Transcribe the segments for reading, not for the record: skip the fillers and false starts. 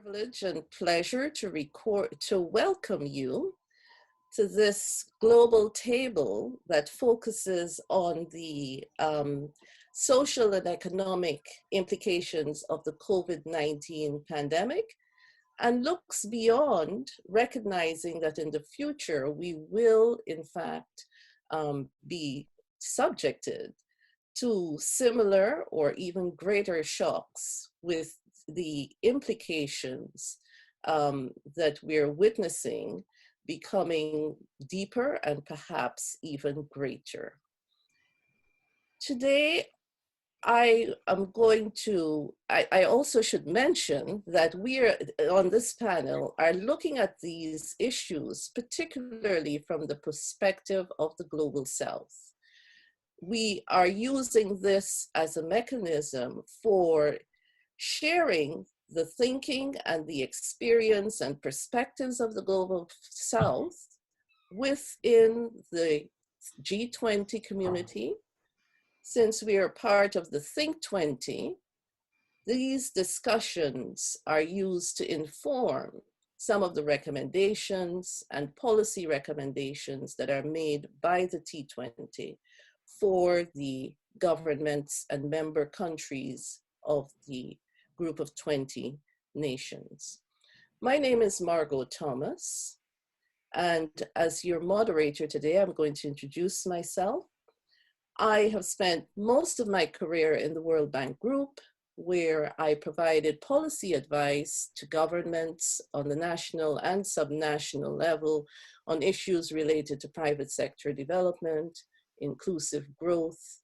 Privilege and pleasure to welcome you to this global table that focuses on the social and economic implications of the COVID-19 pandemic and looks beyond, recognizing that in the future we will in fact be subjected to similar or even greater shocks with the implications that we're witnessing becoming deeper and perhaps even greater. Today, I also should mention that we are on this panel are looking at these issues, particularly from the perspective of the Global South. We are using this as a mechanism for sharing the thinking and the experience and perspectives of the Global South within the G20 community. Since we are part of the Think 20, these discussions are used to inform some of the recommendations and policy recommendations that are made by the T20 for the governments and member countries of the group of 20 nations. My name is Margot Thomas, and as your moderator today, I'm going to introduce myself. I have spent most of my career in the World Bank Group, where I provided policy advice to governments on the national and subnational level on issues related to private sector development, inclusive growth,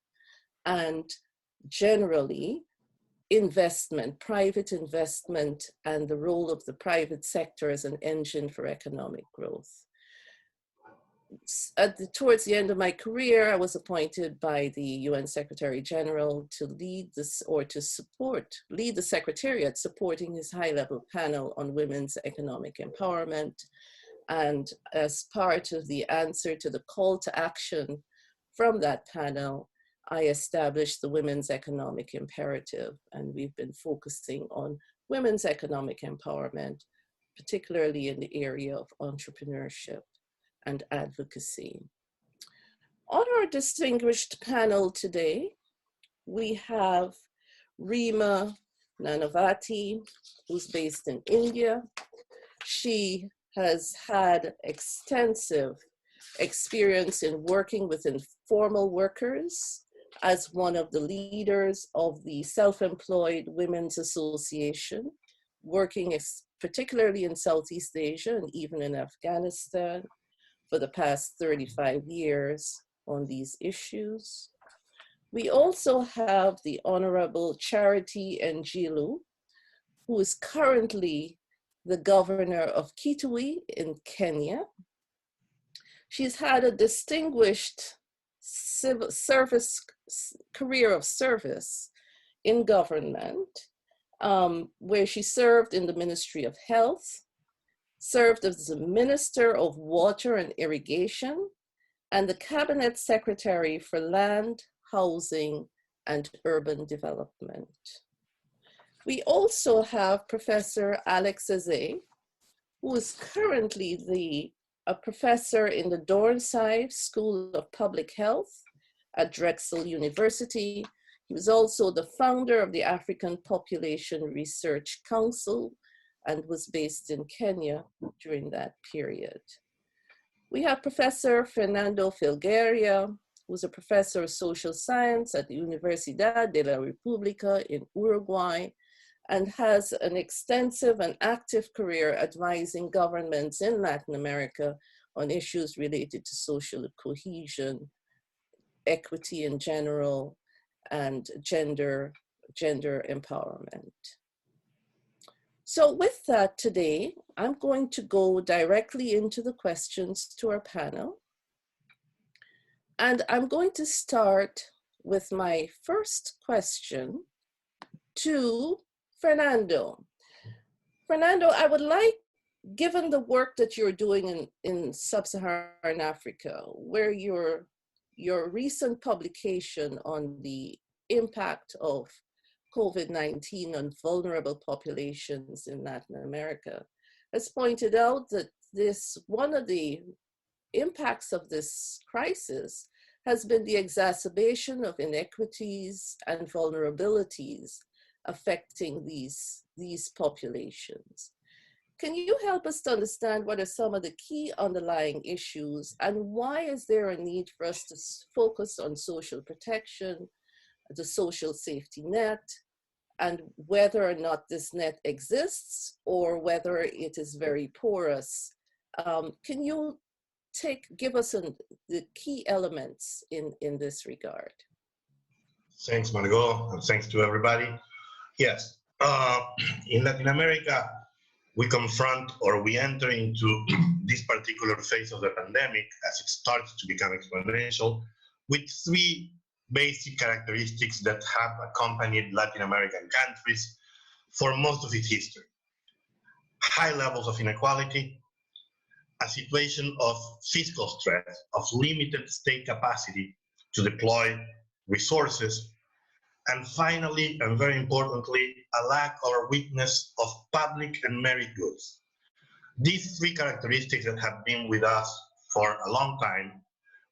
and generally investment, private investment, and the role of the private sector as an engine for economic growth. Towards the end of my career, I was appointed by the UN Secretary General to lead this or to lead the Secretariat supporting his high-level panel on women's economic empowerment. And as part of the answer to the call to action from that panel, I established the Women's Economic Imperative, and we've been focusing on women's economic empowerment, particularly in the area of entrepreneurship and advocacy. On our distinguished panel today, we have Rima Nanavati, who's based in India. She has had extensive experience in working with informal workers as one of the leaders of the Self-Employed Women's Association, working particularly in Southeast Asia and even in Afghanistan for the past 35 years on these issues. We also have the Honorable Charity Njilu, who is currently the governor of Kitui in Kenya. She's had a distinguished career of service in government, where she served in the Ministry of Health, served as the Minister of Water and Irrigation, and the Cabinet Secretary for Land, Housing, and Urban Development. We also have Professor Alex Aze, who is currently a professor in the Dornside School of Public Health at Drexel University. He was also the founder of the African Population Research Council and was based in Kenya during that period. We have Professor Fernando Filgueira, who's a professor of social science at the Universidad de la República in Uruguay, and has an extensive and active career advising governments in Latin America on issues related to social cohesion, equity in general, and gender empowerment. So with that today, I'm going to go directly into the questions to our panel. And I'm going to start with my first question to Fernando. Fernando, I would like, given the work that you're doing in Sub-Saharan Africa, where your recent publication on the impact of COVID-19 on vulnerable populations in Latin America has pointed out that one of the impacts of this crisis has been the exacerbation of inequities and vulnerabilities affecting these populations. Can you help us to understand what are some of the key underlying issues, and why is there a need for us to focus on social protection, the social safety net, and whether or not this net exists or whether it is very porous? Can you give us the key elements in this regard? Thanks, Margot, and thanks to everybody. Yes, in Latin America, we confront or we enter into this particular phase of the pandemic as it starts to become exponential with three basic characteristics that have accompanied Latin American countries for most of its history. High levels of inequality, a situation of fiscal stress, of limited state capacity to deploy resources, and finally, and very importantly, a lack or weakness of public and merit goods. These three characteristics that have been with us for a long time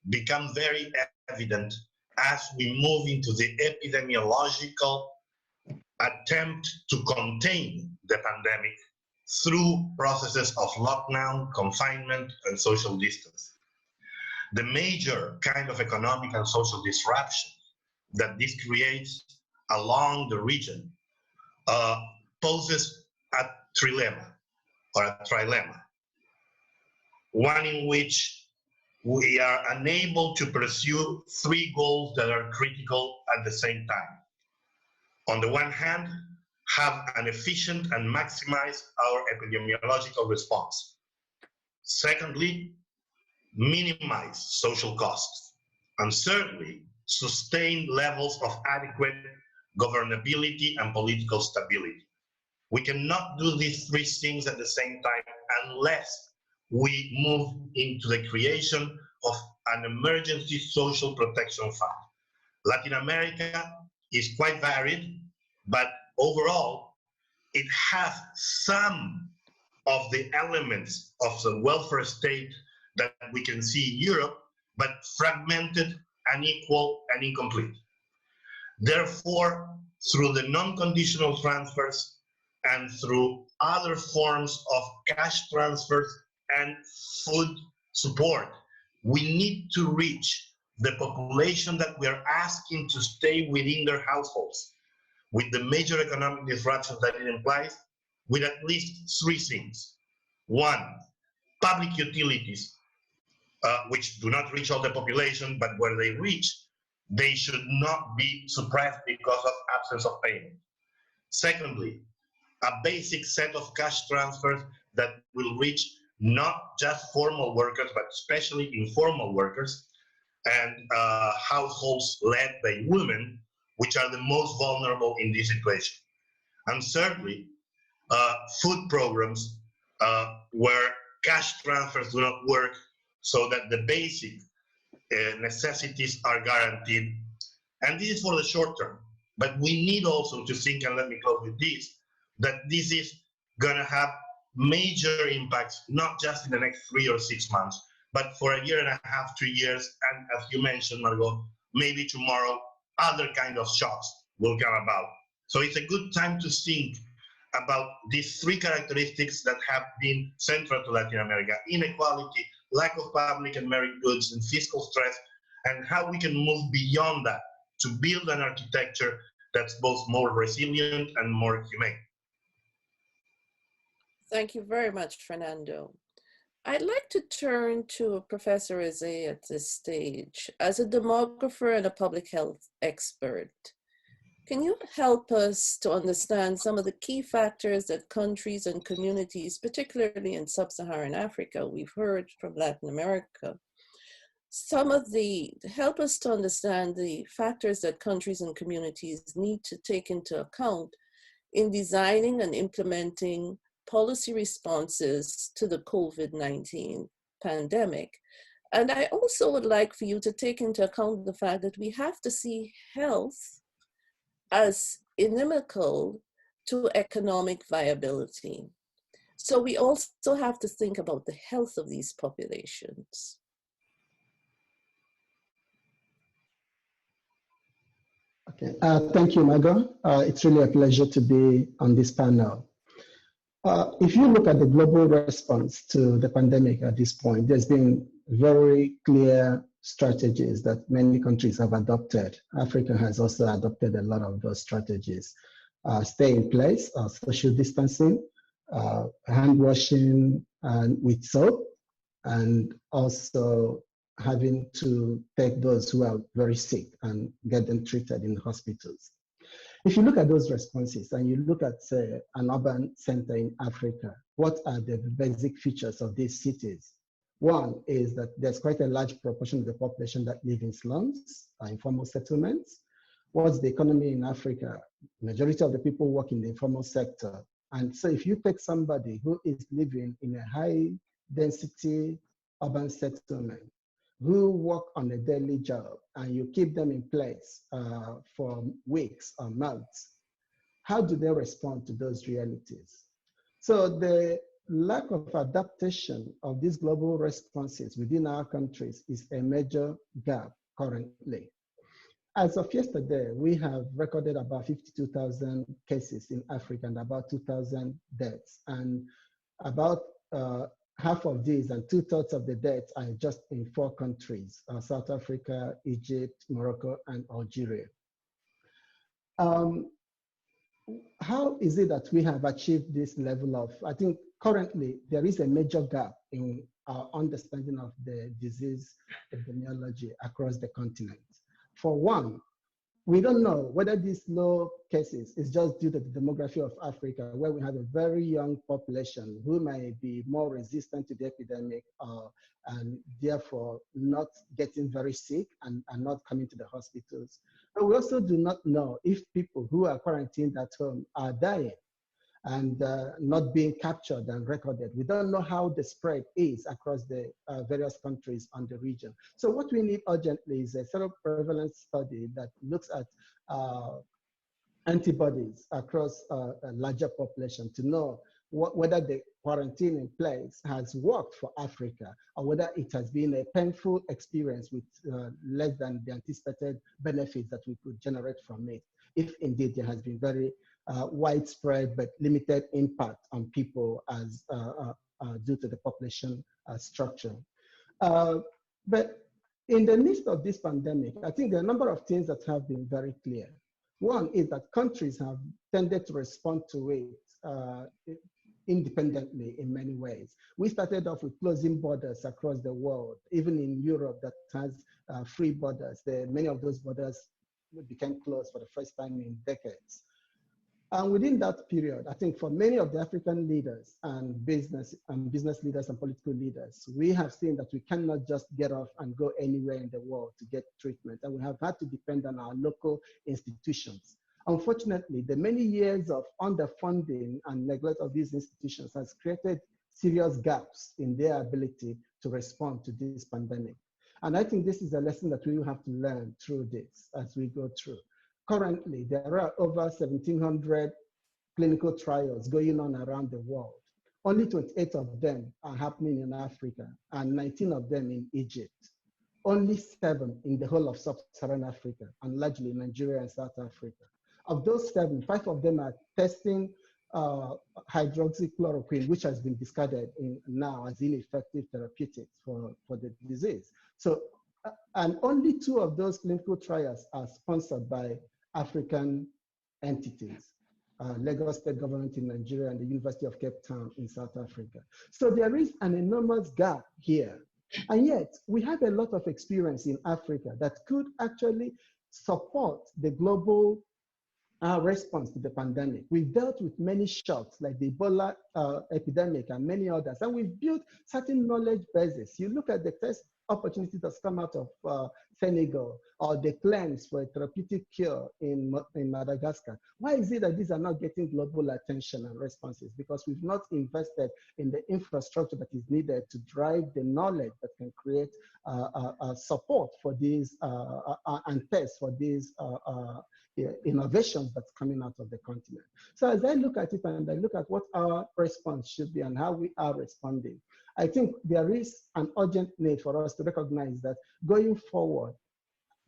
become very evident as we move into the epidemiological attempt to contain the pandemic through processes of lockdown, confinement, and social distance. The major kind of economic and social disruption that this creates along the region poses a trilemma or a trilemma, one in which we are unable to pursue three goals that are critical at the same time. On the one hand, have an efficient and maximize our epidemiological response. Secondly, minimize social costs. And thirdly, sustain levels of adequate governability and political stability. We cannot do these three things at the same time unless we move into the creation of an emergency social protection fund. Latin America is quite varied, but overall, it has some of the elements of the welfare state that we can see in Europe, but fragmented, unequal, and incomplete. Therefore, through the non-conditional transfers and through other forms of cash transfers and food support, we need to reach the population that we are asking to stay within their households, with the major economic disruptions that it implies, with at least three things. One, public utilities, which do not reach all the population, but where they reach, they should not be suppressed because of absence of payment. Secondly, a basic set of cash transfers that will reach not just formal workers, but especially informal workers and households led by women, which are the most vulnerable in this situation. And thirdly, food programs where cash transfers do not work so that the basic necessities are guaranteed. And this is for the short term. But we need also to think, and let me close with this, that this is going to have major impacts, not just in the next 3 or 6 months, but for a year and a half, 2 years. And as you mentioned, Margot, maybe tomorrow, other kind of shocks will come about. So it's a good time to think about these three characteristics that have been central to Latin America: inequality, lack of public and merit goods, and fiscal stress, and how we can move beyond that to build an architecture that's both more resilient and more humane. Thank you very much, Fernando. I'd like to turn to Professor Eze at this stage. As a demographer and a public health expert, can you help us to understand some of the key factors that countries and communities, particularly in sub-Saharan Africa, we've heard from Latin America, help us to understand the factors that countries and communities need to take into account in designing and implementing policy responses to the COVID-19 pandemic. And I also would like for you to take into account the fact that we have to see health as inimical to economic viability. So we also have to think about the health of these populations. Okay, thank you, Margot. It's really a pleasure to be on this panel. If you look at the global response to the pandemic at this point, there's been very clear strategies that many countries have adopted. Africa has also adopted a lot of those strategies. Stay in place, social distancing, hand washing with soap, and also having to take those who are very sick and get them treated in hospitals. If you look at those responses and you look at, say, an urban center in Africa, what are the basic features of these cities? One is that there's quite a large proportion of the population that live in slums, informal settlements. What's the economy in Africa? Majority of the people work in the informal sector. And so if you take somebody who is living in a high density urban settlement, who work on a daily job, and you keep them in place for weeks or months, how do they respond to those realities? So the lack of adaptation of these global responses within our countries is a major gap currently. As of yesterday, we have recorded about 52,000 cases in Africa and about 2,000 deaths. And about half of these and 2/3 of the deaths are just in 4 countries, South Africa, Egypt, Morocco, and Algeria. How is it that we have achieved this level of, I think currently there is a major gap in our understanding of the disease epidemiology across the continent. For one, we don't know whether these low cases is just due to the demography of Africa, where we have a very young population who may be more resistant to the epidemic and therefore not getting very sick and not coming to the hospitals. But we also do not know if people who are quarantined at home are dying and not being captured and recorded. We don't know how the spread is across the various countries on the region. So what we need urgently is a seroprevalence study that looks at antibodies across a larger population to know whether the quarantine in place has worked for Africa or whether it has been a painful experience with less than the anticipated benefits that we could generate from it, if indeed there has been very widespread but limited impact on people as due to the population structure. But in the midst of this pandemic, I think there are a number of things that have been very clear. One is that countries have tended to respond to it independently in many ways. We started off with closing borders across the world, even in Europe that has free borders. Many of those borders became closed for the first time in decades. And within that period, I think for many of the African leaders and business leaders and political leaders, we have seen that we cannot just get off and go anywhere in the world to get treatment. And we have had to depend on our local institutions. Unfortunately, the many years of underfunding and neglect of these institutions has created serious gaps in their ability to respond to this pandemic. And I think this is a lesson that we will have to learn through this as we go through. Currently, there are over 1,700 clinical trials going on around the world. Only 28 of them are happening in Africa and 19 of them in Egypt. Only 7 in the whole of sub-Saharan Africa and largely Nigeria and South Africa. Of those 7, 5 of them are testing hydroxychloroquine, which has been discarded now as ineffective therapeutics for the disease. So, and only 2 of those clinical trials are sponsored by African entities, Lagos State Government in Nigeria and the University of Cape Town in South Africa. So there is an enormous gap here. And yet we have a lot of experience in Africa that could actually support the global response to the pandemic. We've dealt with many shocks like the Ebola epidemic and many others, and we've built certain knowledge bases. You look at the test opportunities that's come out of Senegal or the claims for a therapeutic cure in Madagascar. Why is it that these are not getting global attention and responses? Because we've not invested in the infrastructure that is needed to drive the knowledge that can create support for these and tests for these innovations that's coming out of the continent. So as I look at it and I look at what our response should be and how we are responding, I think there is an urgent need for us to recognize that going forward,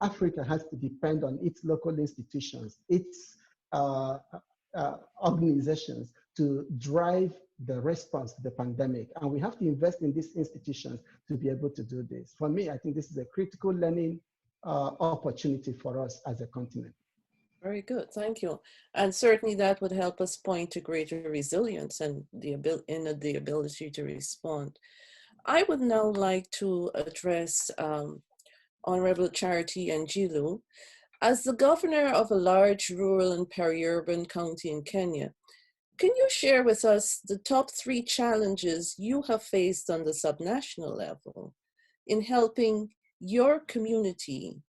Africa has to depend on its local institutions, its organizations to drive the response to the pandemic. And we have to invest in these institutions to be able to do this. For me, I think this is a critical learning opportunity for us as a continent. Very good, thank you. And certainly that would help us point to greater resilience and the ability to respond. I would now like to address Honorable Charity Njilu. As the governor of a large rural and peri-urban county in Kenya, can you share with us the top 3 challenges you have faced on the subnational level in helping your community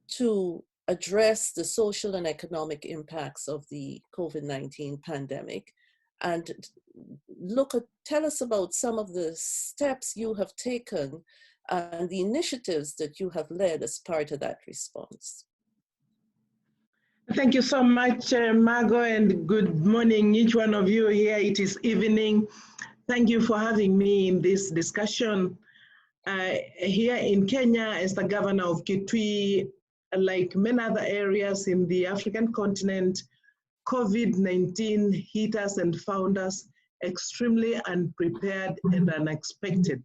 to address the social and economic impacts of the COVID-19 pandemic, and tell us about some of the steps you have taken and the initiatives that you have led as part of that response? Thank you so much, Margot, and good morning, each one of you here. It is evening. Thank you for having me in this discussion. Here in Kenya, as the governor of Kitui, like many other areas in the African continent, COVID-19 hit us and found us extremely unprepared and unexpected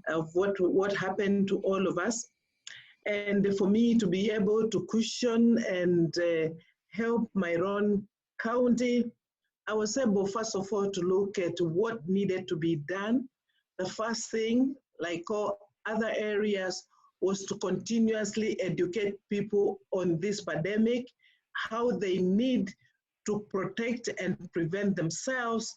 of what happened to all of us. And for me to be able to cushion and help my own county, I was able, first of all, to look at what needed to be done. The first thing, like all other areas, was to continuously educate people on this pandemic, how they need to protect and prevent themselves,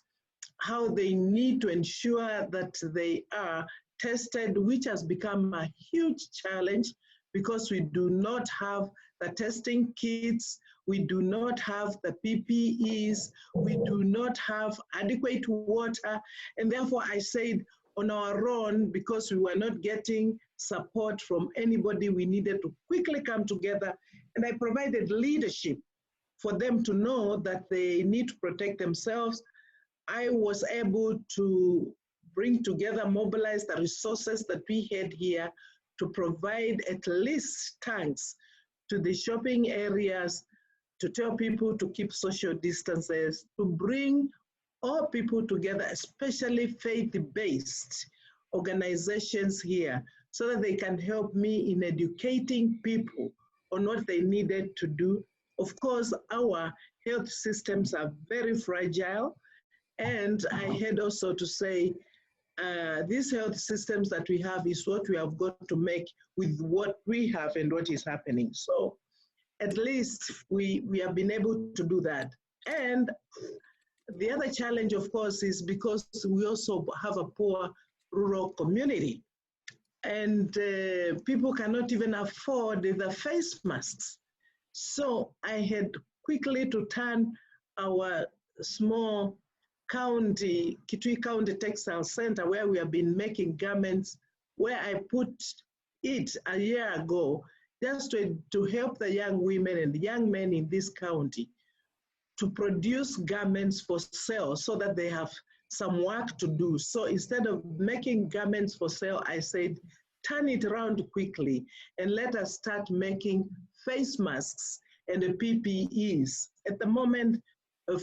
how they need to ensure that they are tested, which has become a huge challenge because we do not have the testing kits, we do not have the PPEs, we do not have adequate water, and therefore I said on our own, because we were not getting support from anybody, we needed to quickly come together, and I provided leadership for them to know that they need to protect themselves. I was able to bring together, mobilize the resources that we had here to provide at least tanks to the shopping areas, to tell people to keep social distances, to bring all people together, especially faith-based organizations here, so that they can help me in educating people on what they needed to do. Of course, our health systems are very fragile, and I had also to say, these health systems that we have is what we have got to make with what we have and what is happening. So at least we have been able to do that. And the other challenge, of course, is because we also have a poor rural community, and people cannot even afford the face masks. So I had quickly to turn our small county, Kitui County Textile Center, where we have been making garments, where I put it a year ago, just to help the young women and the young men in this county to produce garments for sale so that they have some work to do. So instead of making garments for sale, I said, turn it around quickly and let us start making face masks and the PPEs. At the moment,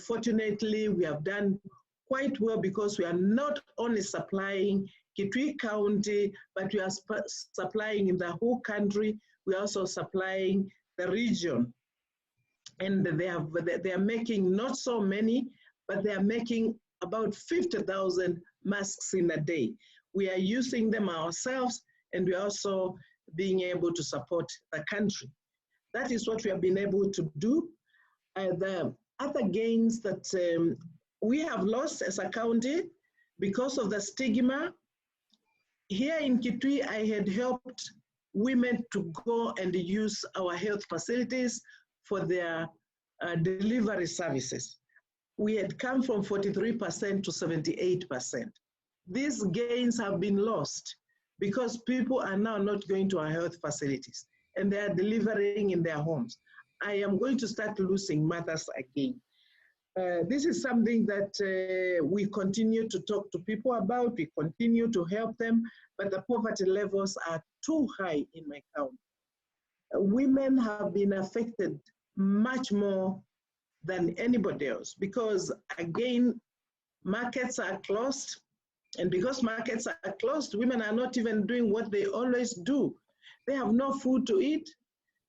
fortunately, we have done quite well because we are not only supplying Kitui County, but we are supplying in the whole country. We are also supplying the region. And they are making not so many, but they are making about 50,000 masks in a day. We are using them ourselves, and we are also being able to support the country. That is what we have been able to do. The other gains that we have lost as a county because of the stigma. Here in Kitui, I had helped women to go and use our health facilities for their delivery services. We had come from 43% to 78%. These gains have been lost because people are now not going to our health facilities and they are delivering in their homes. I am going to start losing mothers again. This is something that we continue to talk to people about, we continue to help them, but the poverty levels are too high in my county. Women have been affected much more than anybody else because, again, markets are closed. And because markets are closed, women are not even doing what they always do. They have no food to eat,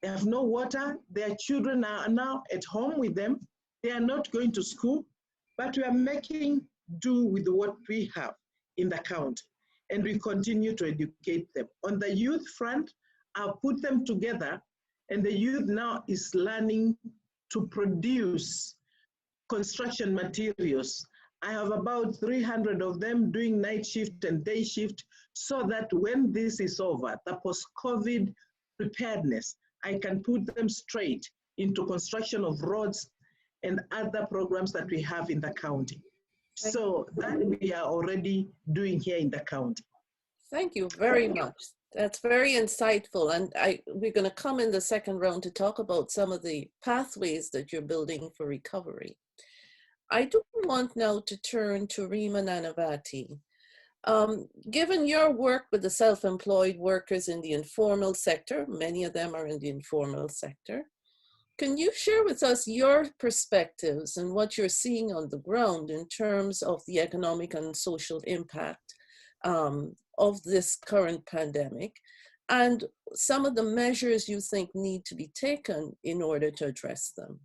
they have no water, their children are now at home with them, they are not going to school, but we are making do with what we have in the county. And we continue to educate them. On the youth front, I'll put them together, and the youth now is learning to produce construction materials. I have about 300 of them doing night shift and day shift so that when this is over, the post-COVID preparedness, I can put them straight into construction of roads and other programs that we have in the county. So that we are already doing here in the county. Thank you very much. That's very insightful. And we're going to come in the second round to talk about some of the pathways that you're building for recovery. I do want now to turn to Rima Nanavati. Given your work with the self-employed workers in the informal sector, many of them are in the informal sector, can you share with us your perspectives and what you're seeing on the ground in terms of the economic and social impact of this current pandemic and some of the measures you think need to be taken in order to address them?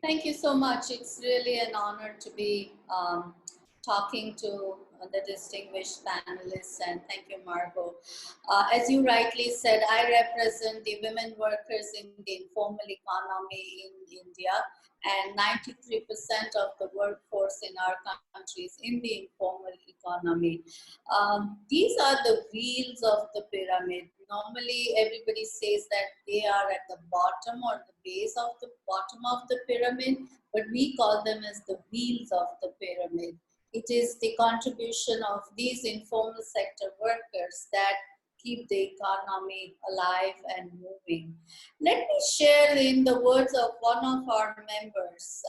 Thank you so much. It's really an honor to be talking to the distinguished panelists, and thank you, Margot. As you rightly said, I represent the women workers in the informal economy in India, and 93% of the workforce in our country is in the informal economy. These are the wheels of the pyramid. Normally, everybody says that they are at the bottom or the base of the bottom of the pyramid, but we call them as the wheels of the pyramid. It is the contribution of these informal sector workers that keep the economy alive and moving. Let me share in the words of one of our members.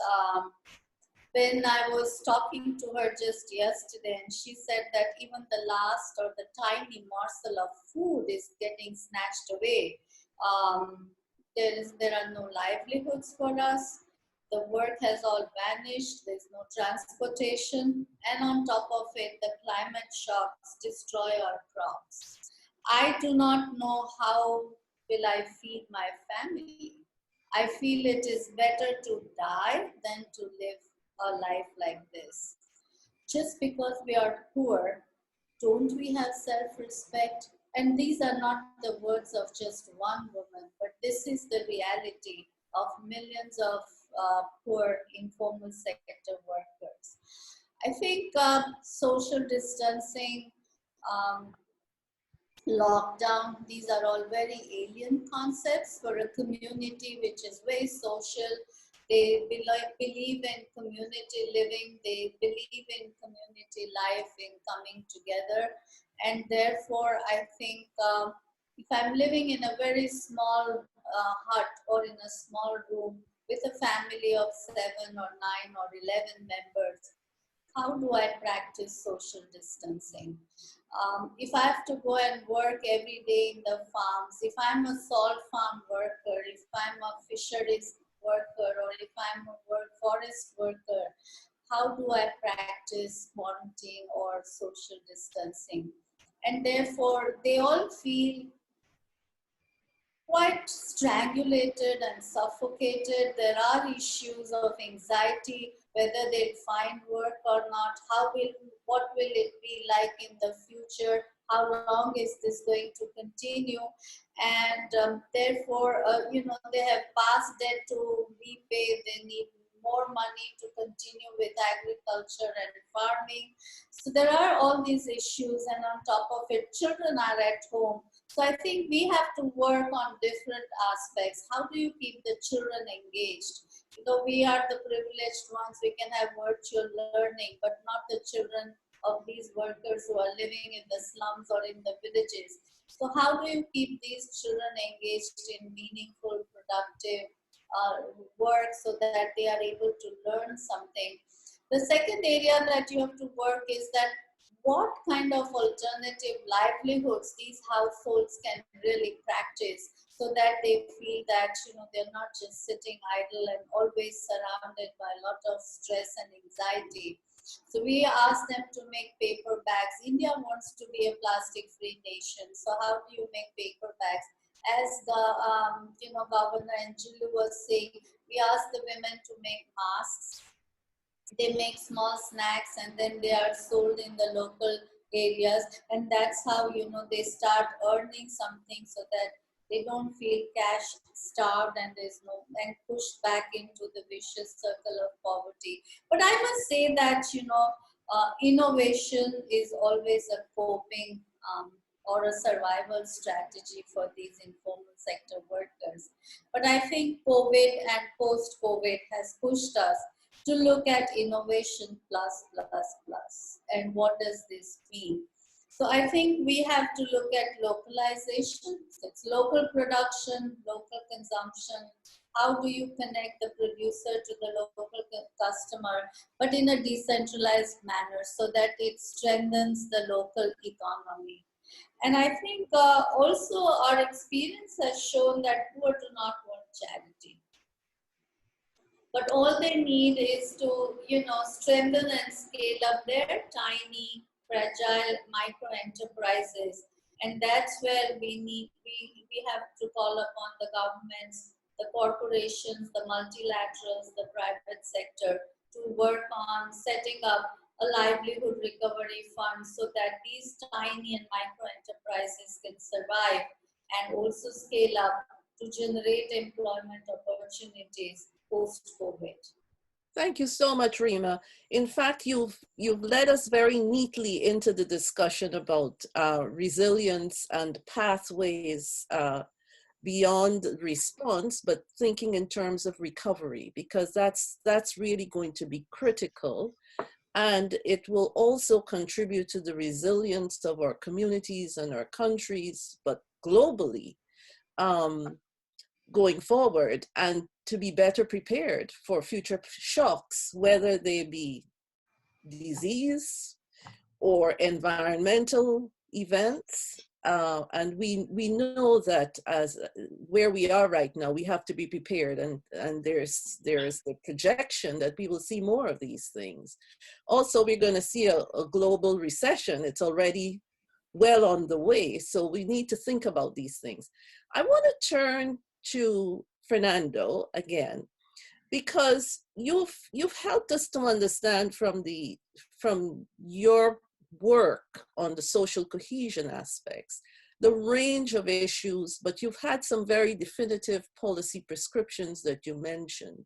When I was talking to her just yesterday, and she said that even the last or the tiny morsel of food is getting snatched away. There are no livelihoods for us. The work has all vanished. There's no transportation. And on top of it, the climate shocks destroy our crops. I do not know how will I feed my family. I feel it is better to die than to live a life like this. Just because we are poor, don't we have self-respect? And these are not the words of just one woman, but this is the reality of millions of poor informal sector workers. I think social distancing, lockdown, these are all very alien concepts for a community which is very social. They believe in community living, they believe in community life, in coming together. And therefore, I think if I'm living in a very small hut or in a small room with a family of 7 or 9 or 11 members, how do I practice social distancing? If I have to go and work every day in the farms, if I'm a salt farm worker, if I'm a fisheries worker, or if I'm a forest worker, how do I practice quarantine or social distancing? And therefore, they all feel quite strangulated and suffocated. There are issues of anxiety, whether they'll find work or not, what will it be like in the future, how long is this going to continue, and therefore, they have past debt to repay, they need more money to continue with agriculture and farming. So there are all these issues, and on top of it, children are at home. So I think we have to work on different aspects. How do you keep the children engaged? We are the privileged ones, we can have virtual learning, but not the children of these workers who are living in the slums or in the villages. So how do you keep these children engaged in meaningful, productive work so that they are able to learn something? The second area that you have to work is that what kind of alternative livelihoods these households can really practice so that they feel that, you know, they're not just sitting idle and always surrounded by a lot of stress and anxiety. So we asked them to make paper bags. India wants to be a plastic-free nation. So how do you make paper bags? As the Governor Anjulu was saying, we asked the women to make masks. They make small snacks and then they are sold in the local areas, and that's how, you know, they start earning something so that they don't feel cash starved and pushed back into the vicious circle of poverty. But I must say that, you know, innovation is always a coping or a survival strategy for these informal sector workers. But I think COVID and post-COVID has pushed us to look at innovation plus. And what does this mean? So I think we have to look at localization. So it's local production, local consumption. How do you connect the producer to the local customer, but in a decentralized manner so that it strengthens the local economy? And I think also our experience has shown that poor do not want charity. But all they need is to, you know, strengthen and scale up their tiny, fragile micro enterprises. And that's where we have to call upon the governments, the corporations, the multilaterals, the private sector to work on setting up a livelihood recovery fund so that these tiny and micro enterprises can survive and also scale up to generate employment opportunities post-COVID. Thank you so much, Rima. In fact, you've led us very neatly into the discussion about resilience and pathways beyond response, but thinking in terms of recovery, because that's really going to be critical. And it will also contribute to the resilience of our communities and our countries, but globally, going forward, and to be better prepared for future shocks, whether they be disease or environmental events. And we know that as where we are right now, we have to be prepared, and there's the projection that we will see more of these things. Also, we're going to see a global recession. It's already well on the way, so we need to think about these things. I want to turn to Fernando again, because you've helped us to understand from your work on the social cohesion aspects, the range of issues, but you've had some very definitive policy prescriptions that you mentioned.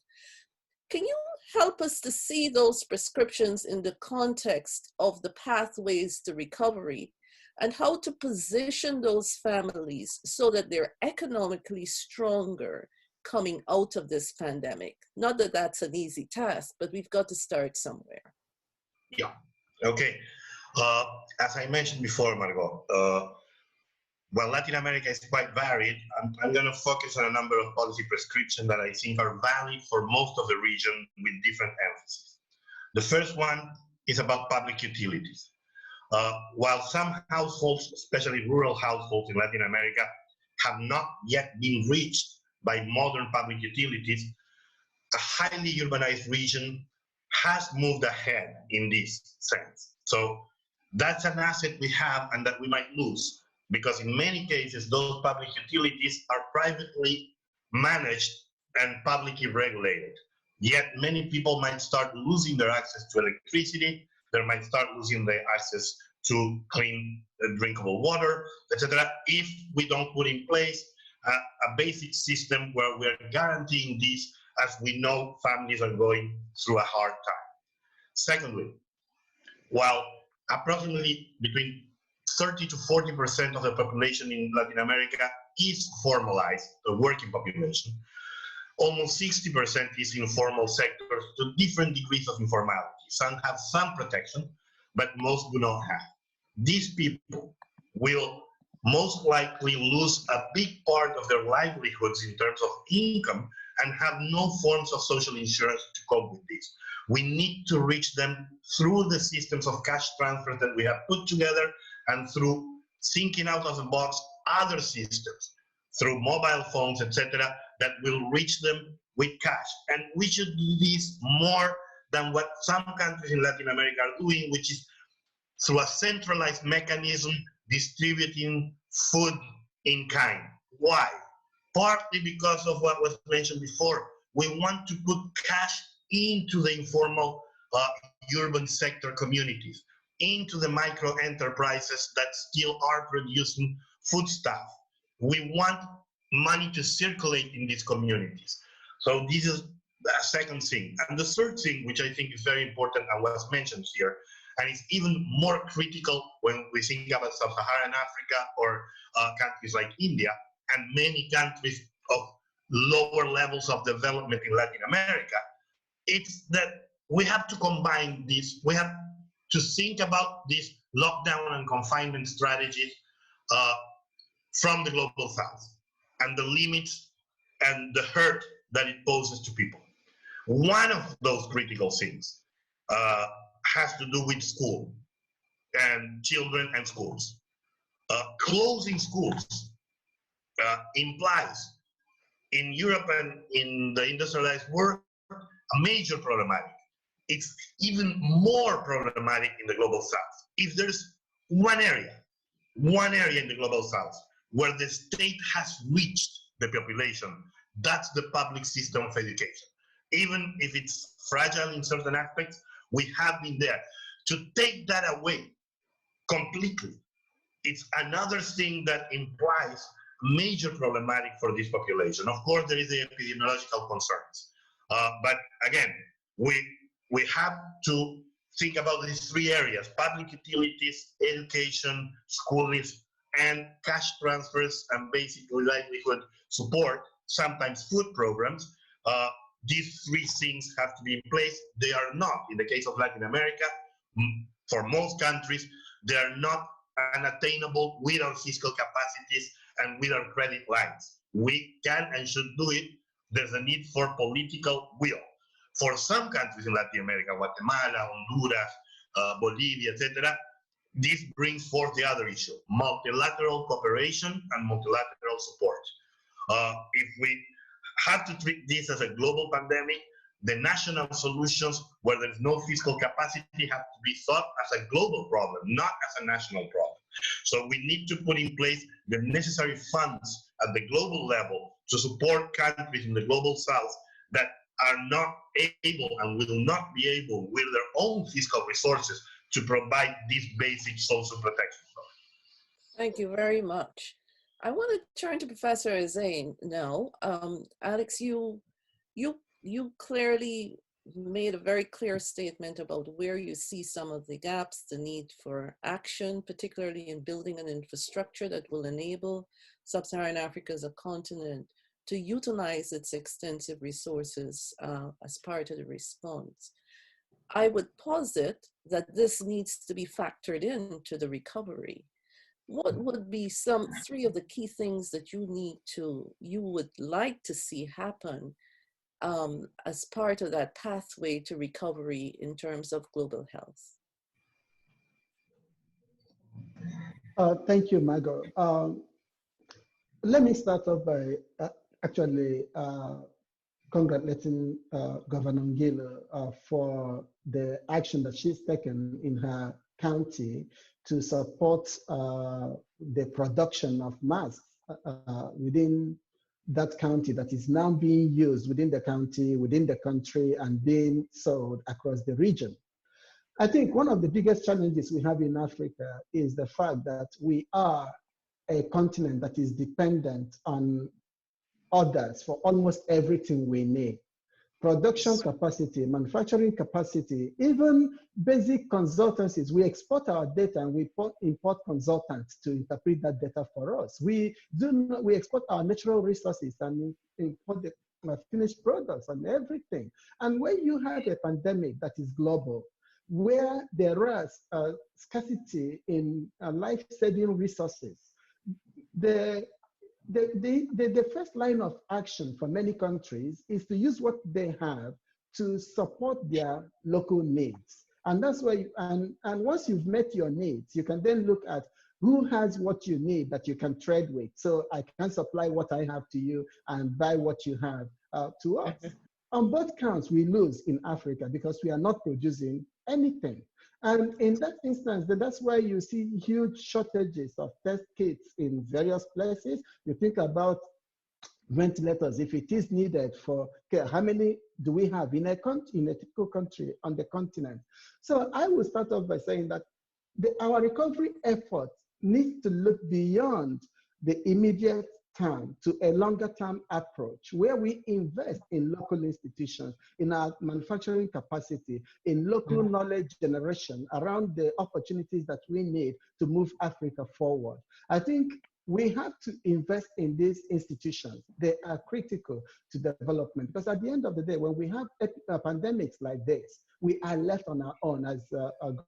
Can you help us to see those prescriptions in the context of the pathways to recovery and how to position those families so that they're economically stronger coming out of this pandemic? Not that that's an easy task, but we've got to start somewhere. Yeah, okay. As I mentioned before, Margot, while Latin America is quite varied, I'm going to focus on a number of policy prescriptions that I think are valid for most of the region with different emphasis. The first one is about public utilities. While some households, especially rural households in Latin America, have not yet been reached by modern public utilities, a highly urbanized region has moved ahead in this sense. So that's an asset we have and that we might lose, because in many cases, those public utilities are privately managed and publicly regulated. Yet many people might start losing their access to electricity, they might start losing their access to clean, drinkable water, etc., if we don't put in place a basic system where we're guaranteeing this, as we know families are going through a hard time. Secondly, while approximately between 30 to 40% of the population in Latin America is formalized, the working population, almost 60% is in formal sectors to different degrees of informality. Some have some protection, but most do not have. These people will most likely lose a big part of their livelihoods in terms of income and have no forms of social insurance to cope with this. We need to reach them through the systems of cash transfer that we have put together and through thinking out of the box other systems, through mobile phones, etc., that will reach them with cash. And we should do this more than what some countries in Latin America are doing, which is through a centralized mechanism distributing food in kind. Why? Partly because of what was mentioned before. We want to put cash into the informal urban sector communities, into the micro enterprises that still are producing foodstuff. We want money to circulate in these communities. So this is the second thing. And the third thing, which I think is very important and was mentioned here, and it's even more critical when we think about sub-Saharan Africa or countries like India and many countries of lower levels of development in Latin America, it's that we have to combine this. We have to think about these lockdown and confinement strategies from the global south and the limits and the hurt that it poses to people. One of those critical things has to do with school and children and schools. Closing schools implies in Europe and in the industrialized world a major problematic. It's even more problematic in the global south. If there's one area in the global south where the state has reached the population, that's the public system of education. Even if it's fragile in certain aspects, we have been there. To take that away completely, it's another thing that implies major problematic for this population. Of course, there is the epidemiological concerns. But again, we have to think about these three areas: public utilities, education, schooling, and cash transfers and basically livelihood support, sometimes food programs. These three things have to be in place. They are not. In the case of Latin America, for most countries, they are not unattainable with our fiscal capacities and with our credit lines. We can and should do it. There's a need for political will. For some countries in Latin America, Guatemala, Honduras, Bolivia, etc., this brings forth the other issue: multilateral cooperation and multilateral support. If we have to treat this as a global pandemic, the national solutions where there's no fiscal capacity have to be thought as a global problem, not as a national problem. So we need to put in place the necessary funds at the global level to support countries in the global south that are not able and will not be able with their own fiscal resources to provide these basic social protection. Thank you very much. I want to turn to Professor Azain now. Alex, you clearly made a very clear statement about where you see some of the gaps, the need for action, particularly in building an infrastructure that will enable Sub-Saharan Africa as a continent to utilize its extensive resources as part of the response. I would posit that this needs to be factored into the recovery. What would be some three of the key things that you would like to see happen as part of that pathway to recovery in terms of global health? Thank you, Margot. Let me start off by actually congratulating Governor Ngilo for the action that she's taken in her county to support the production of masks within that county that is now being used within the county, within the country, and being sold across the region. I think one of the biggest challenges we have in Africa is the fact that we are a continent that is dependent on others for almost everything we need. Production capacity, manufacturing capacity, even basic consultancies. We export our data and we import consultants to interpret that data for us. We export our natural resources and import the finished products and everything. And when you have a pandemic that is global, where there is scarcity in life-saving resources, the first line of action for many countries is to use what they have to support their local needs. And that's why, and once you've met your needs, you can then look at who has what you need that you can trade with. So I can supply what I have to you and buy what you have to us. On both counts, we lose in Africa because we are not producing anything. And in that instance, that's why you see huge shortages of test kits in various places. You think about ventilators, if it is needed for care, how many do we have in a typical country on the continent? So I will start off by saying that our recovery effort needs to look beyond the immediate term to a longer term approach where we invest in local institutions, in our manufacturing capacity, in local knowledge generation around the opportunities that we need to move Africa forward. I think we have to invest in these institutions. They are critical to development because at the end of the day, when we have pandemics like this, we are left on our own, as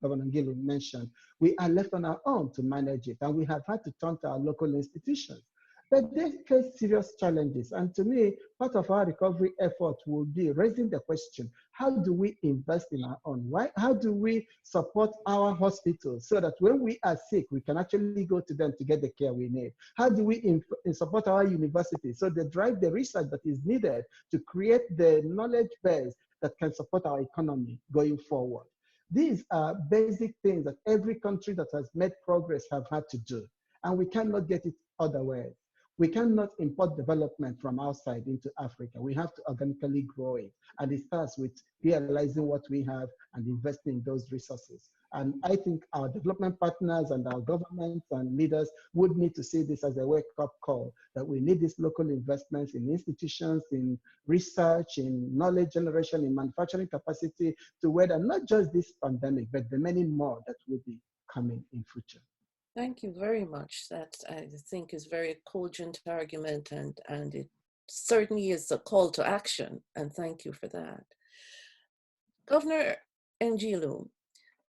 Governor Gill mentioned. We are left on our own to manage it, and we have had to turn to our local institutions. But they face serious challenges. And to me, part of our recovery effort will be raising the question, how do we invest in our own? Why? How do we support our hospitals so that when we are sick, we can actually go to them to get the care we need? How do we support our universities so they drive the research that is needed to create the knowledge base that can support our economy going forward? These are basic things that every country that has made progress have had to do. And we cannot get it otherwise. We cannot import development from outside into Africa. We have to organically grow it. And it starts with realizing what we have and investing in those resources. And I think our development partners and our governments and leaders would need to see this as a wake-up call, that we need these local investments in institutions, in research, in knowledge generation, in manufacturing capacity to weather not just this pandemic, but the many more that will be coming in future. Thank you very much. That I think is very cogent argument, and it certainly is a call to action, and thank you for that. Governor Ngilu,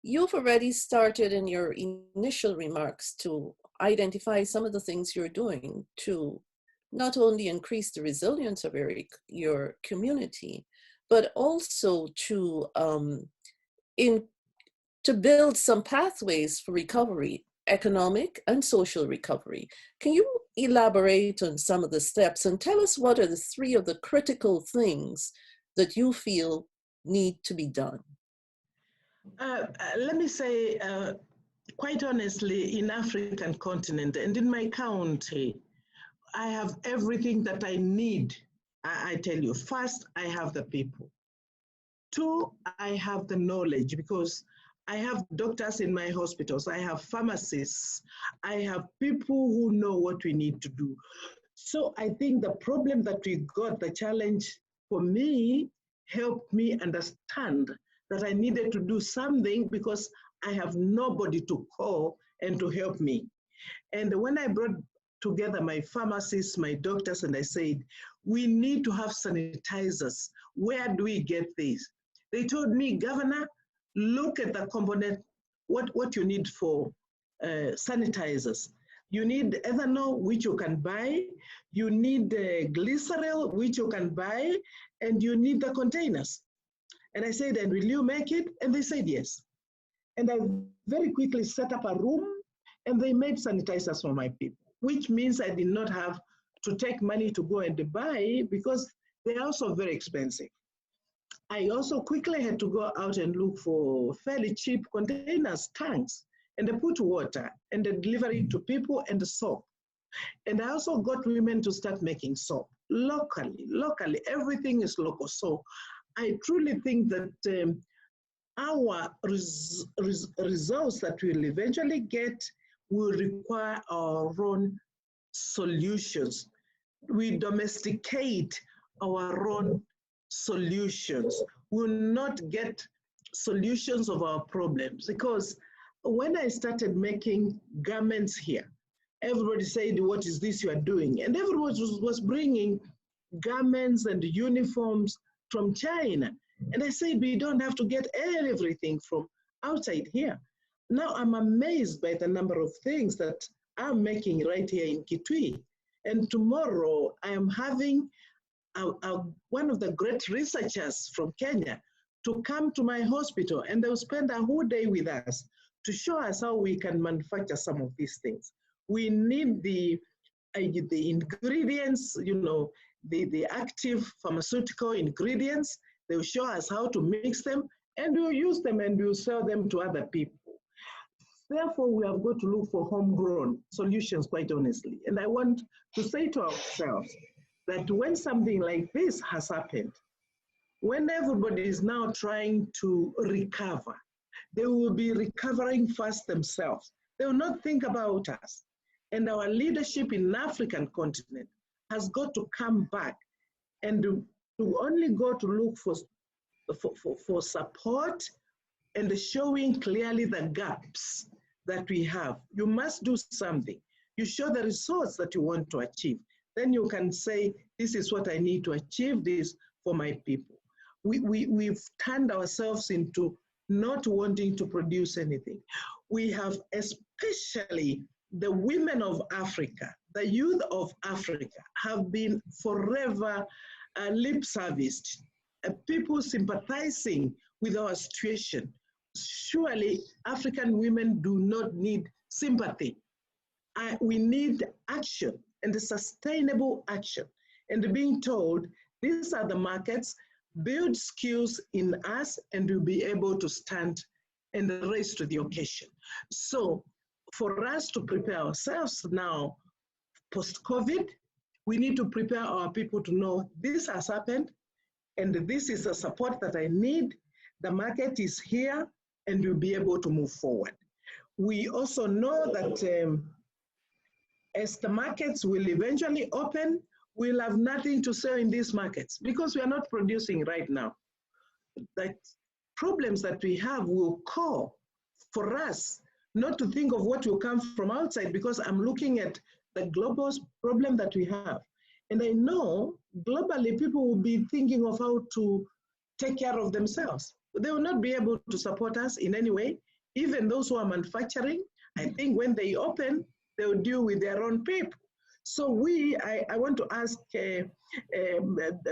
you've already started in your initial remarks to identify some of the things you're doing to not only increase the resilience of your community, but also to build some pathways for recovery, economic and social recovery. Can you elaborate on some of the steps and tell us what are the three of the critical things that you feel need to be done? Let me say, quite honestly, in African continent and in my county, I have everything that I need. I tell you, first, I have the people. Two, I have the knowledge because I have doctors in my hospitals, I have pharmacists, I have people who know what we need to do. So I think the problem that we got, the challenge for me, helped me understand that I needed to do something because I have nobody to call and to help me. And when I brought together my pharmacists, my doctors, and I said, we need to have sanitizers. Where do we get these? They told me, Governor, look at the component, what you need for sanitizers. You need ethanol, which you can buy. You need glycerol, which you can buy. And you need the containers. And I said, and will you make it? And they said, yes. And I very quickly set up a room and they made sanitizers for my people, which means I did not have to take money to go and buy because they're also very expensive. I also quickly had to go out and look for fairly cheap containers, tanks, and they put water and they deliver it to people and the soap. And I also got women to start making soap locally, everything is local. So I truly think that our results that we'll eventually get will require our own solutions. We domesticate our own solutions. We will not get solutions of our problems because when I started making garments here, everybody said, what is this you are doing? And everyone was bringing garments and uniforms from China. And I said, we don't have to get everything from outside here. Now I'm amazed by the number of things that I'm making right here in Kitui. And tomorrow I am having one of the great researchers from Kenya to come to my hospital, and they'll spend a whole day with us to show us how we can manufacture some of these things. We need the ingredients, you know, the active pharmaceutical ingredients. They'll show us how to mix them, and we'll use them and we'll sell them to other people. Therefore, we have got to look for homegrown solutions, quite honestly. And I want to say to ourselves that when something like this has happened, when everybody is now trying to recover, they will be recovering first themselves. They will not think about us. And our leadership in the African continent has got to come back and to only go to look for support and showing clearly the gaps that we have. You must do something. You show the results that you want to achieve. Then you can say, this is what I need to achieve this for my people. We've turned ourselves into not wanting to produce anything. We have, especially the women of Africa, the youth of Africa, have been forever lip serviced, people sympathizing with our situation. Surely African women do not need sympathy. We need action, and sustainable action. And being told, these are the markets, build skills in us, and we'll be able to stand and rise to the occasion. So for us to prepare ourselves now, post-COVID, we need to prepare our people to know this has happened, and this is the support that I need. The market is here, and we'll be able to move forward. We also know that as the markets will eventually open, we'll have nothing to sell in these markets because we are not producing right now. The problems that we have will call for us not to think of what will come from outside, because I'm looking at the global problem that we have. And I know globally people will be thinking of how to take care of themselves. They will not be able to support us in any way. Even those who are manufacturing, I think when they open, they will deal with their own people. So I want to ask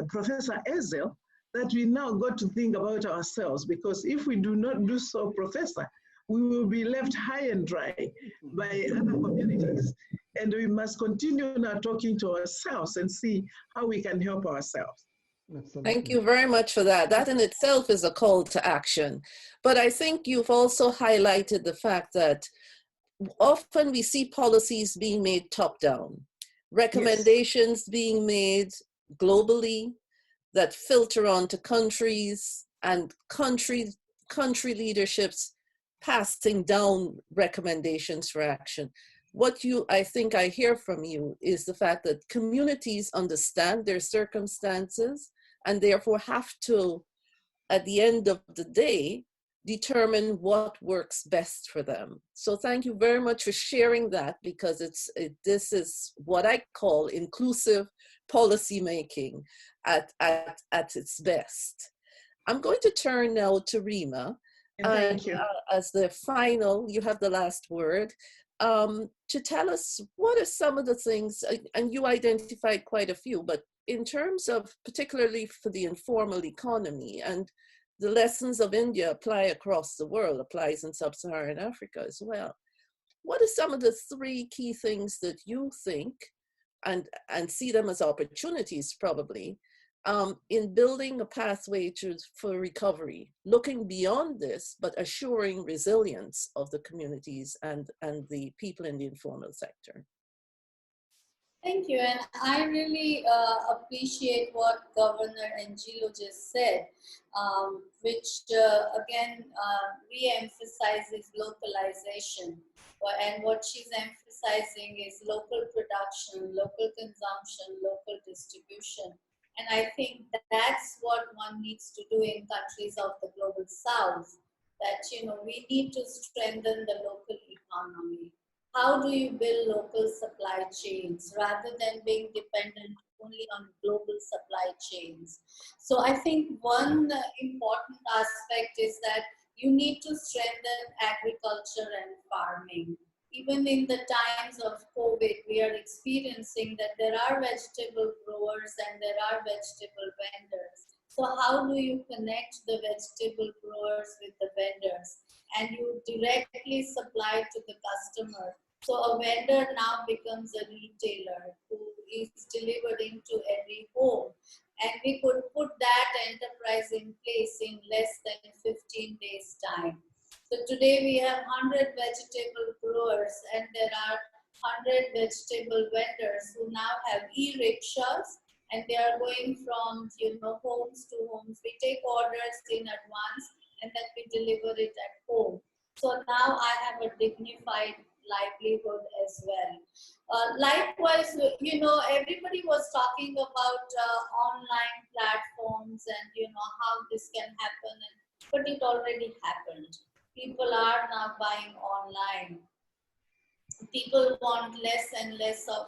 Professor Ezel that we now got to think about ourselves, because if we do not do so, Professor, we will be left high and dry by other communities. And we must continue now talking to ourselves and see how we can help ourselves. Absolutely. Thank you very much for that. That in itself is a call to action. But I think you've also highlighted the fact that often we see policies being made top-down, recommendations being made globally that filter onto countries, and country leaderships passing down recommendations for action. What I think I hear from you is the fact that communities understand their circumstances and therefore have to, at the end of the day, determine what works best for them. So thank you very much for sharing that, because this is what I call inclusive policy making at its best. I'm going to turn now to Rima. Thank you. As the final, you have the last word, to tell us what are some of the things, and you identified quite a few, but in terms of particularly for the informal economy, and the lessons of India apply across the world, applies in sub-Saharan Africa as well. What are some of the 3 key things that you think, and see them as opportunities probably, in building a pathway for recovery, looking beyond this, but assuring resilience of the communities and the people in the informal sector? Thank you, and I really appreciate what Governor Angelo just said, which again re-emphasizes localization. And what she's emphasizing is local production, local consumption, local distribution. And I think that's what one needs to do in countries of the global south, that, you know, we need to strengthen the local economy. How do you build local supply chains rather than being dependent only on global supply chains? So I think one important aspect is that, You need to strengthen agriculture and farming. Even in the times of COVID, we are experiencing that there are vegetable growers and there are vegetable vendors. So how do you connect the vegetable growers with the vendors? And you directly supply to the customer. So a vendor now becomes a retailer who is delivered into every home. And we could put that enterprise in place in less than 15 days' time. So today we have 100 vegetable growers and there are 100 vegetable vendors who now have e-rickshaws, and they are going from homes to homes. We take orders in advance and then we deliver it at home. So now I have a dignified livelihood as well. Likewise, everybody was talking about online platforms and how this can happen, but it already happened. People are now buying online. People want less and less of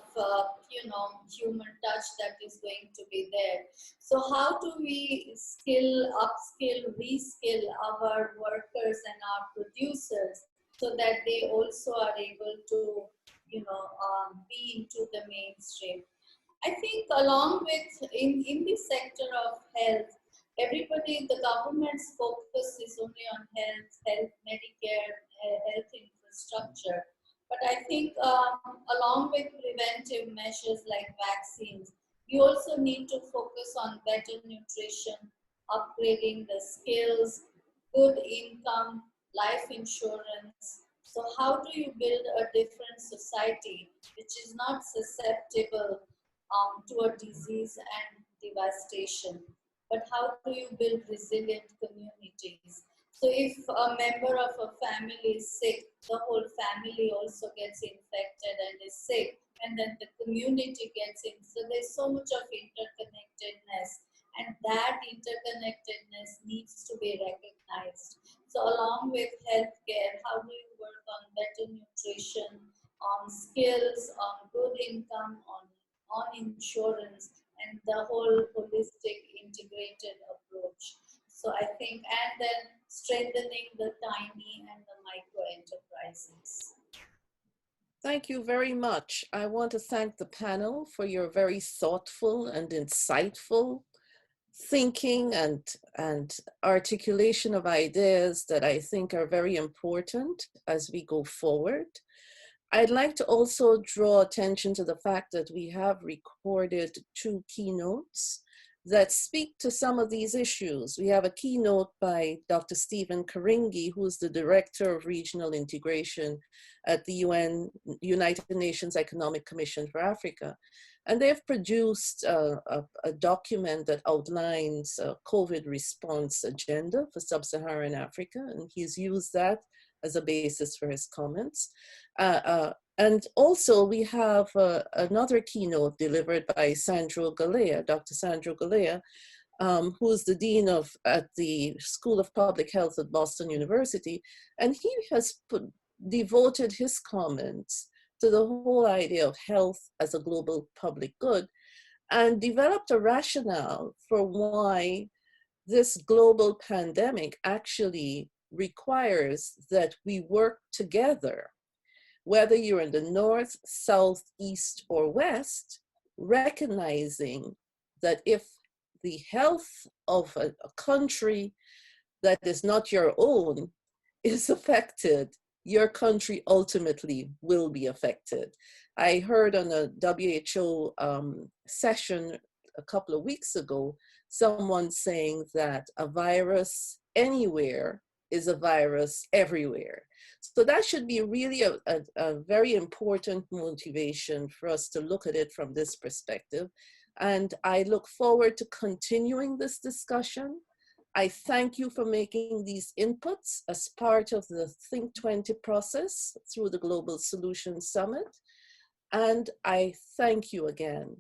human touch that is going to be there. So how do we upskill, reskill our workers and our producers so that they also are able to be into the mainstream? I think along with in the sector of health, everybody, the government's focus is only on health, Medicare, health infrastructure. But I think along with preventive measures like vaccines, we also need to focus on better nutrition, upgrading the skills, good income, life insurance. So how do you build a different society which is not susceptible to a disease and devastation? But how do you build resilient communities? So if a member of a family is sick, the whole family also gets infected and is sick, and then the community gets in. So there's so much of interconnectedness, and that interconnectedness needs to be recognized. So along with healthcare, how do you work on better nutrition, on skills, on good income, on insurance, and the whole holistic integrated approach? So I think, and then strengthening the tiny and the micro enterprises. Thank you very much. I want to thank the panel for your very thoughtful and insightful thinking and articulation of ideas that I think are very important as we go forward. I'd like to also draw attention to the fact that we have recorded 2 keynotes that speak to some of these issues. We have a keynote by Dr. Stephen Karingi, who's the Director of Regional Integration at the United Nations Economic Commission for Africa. And they've produced a document that outlines a COVID response agenda for sub-Saharan Africa, and he's used that as a basis for his comments. And also we have another keynote delivered by Sandro Galea, Dr. Sandro Galea, who's the Dean at the School of Public Health at Boston University. And he has devoted his comments to the whole idea of health as a global public good and developed a rationale for why this global pandemic actually requires that we work together, whether you're in the north, south, east, or west, recognizing that if the health of a country that is not your own is affected, your country ultimately will be affected. I heard on a WHO session a couple of weeks ago, someone saying that a virus anywhere is a virus everywhere. So that should be really a very important motivation for us to look at it from this perspective. And I look forward to continuing this discussion. I thank you for making these inputs as part of the Think 20 process through the Global Solutions Summit. And I thank you again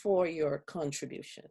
for your contribution.